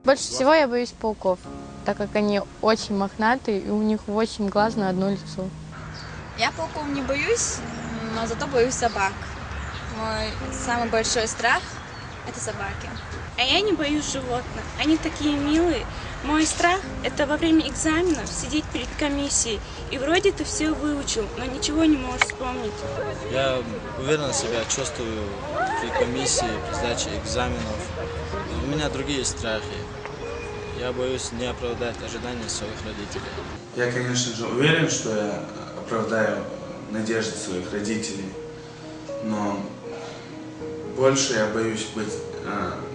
Больше всего я боюсь пауков, так как они очень мохнатые, и у них 8 глаз на одно лицо. Я пауков не боюсь, но зато боюсь собак. Мой самый большой страх – это собаки. А я не боюсь животных. Они такие милые. Мой страх – это во время экзаменов сидеть перед комиссией. И вроде ты все выучил, но ничего не можешь вспомнить. Я уверенно себя чувствую при комиссии, при сдаче экзаменов. У меня другие страхи. Я боюсь не оправдать ожидания своих родителей. Я, конечно же, уверен, что я оправдаю надежды своих родителей, но больше я боюсь быть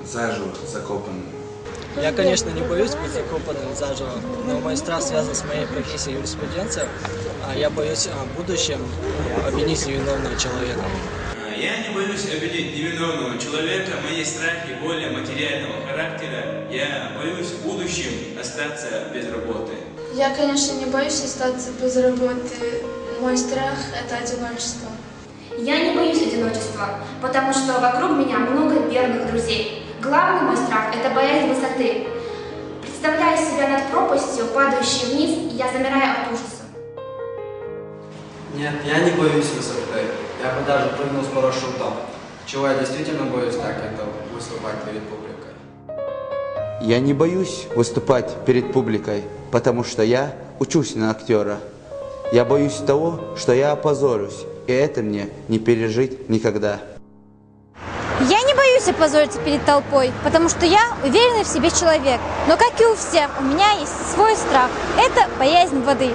заживо закопанным. Я, конечно, не боюсь быть закопанным заживо, но мой страх связан с моей профессией юриспруденция. Я боюсь в будущем обвинить невиновного человека. Я не боюсь обидеть невиновного человека. Мои страхи более материального характера. Я боюсь в будущем остаться без работы. Я, конечно, не боюсь остаться без работы. Мой страх – это одиночество. Я не боюсь одиночества, потому что вокруг меня много верных друзей. Главный мой страх – это боязнь высоты. Представляя себя над пропастью, падающей вниз, я замираю от ужаса. Нет, я не боюсь высоты. Я бы даже прыгнул с парашютом. Чего я действительно боюсь, так это выступать перед публикой. Я не боюсь выступать перед публикой, потому что я учусь на актера. Я боюсь того, что я опозорюсь, и это мне не пережить никогда. Я не боюсь опозориться перед толпой, потому что я уверенный в себе человек. Но, как и у всех, у меня есть свой страх. Это боязнь воды.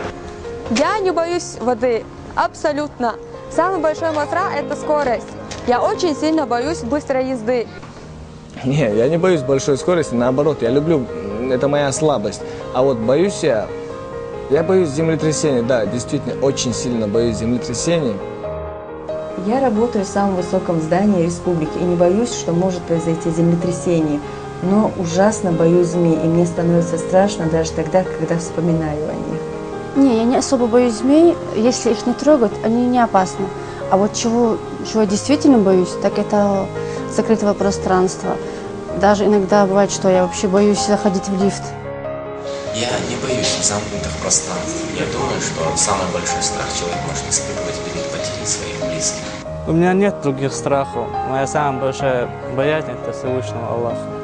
Я не боюсь воды. Абсолютно. Самый большой мой страх – это скорость. Я очень сильно боюсь быстрой езды. Не, я не боюсь большой скорости, наоборот, я люблю, это моя слабость. А вот боюсь я боюсь землетрясений, да, действительно, очень сильно боюсь землетрясений. Я работаю в самом высоком здании республики и не боюсь, что может произойти землетрясение. Но ужасно боюсь змей, и мне становится страшно даже тогда, когда вспоминаю о них. Не, я не особо боюсь змей, если их не трогать, они не опасны. А вот чего я действительно боюсь, так это закрытого пространства. Даже иногда бывает, что я вообще боюсь заходить в лифт. Я не боюсь замкнутых пространств. Я думаю, что самый большой страх человек может испытывать перед потерей своих близких. У меня нет других страхов. Моя самая большая боязнь – это Всевышнего Аллаха.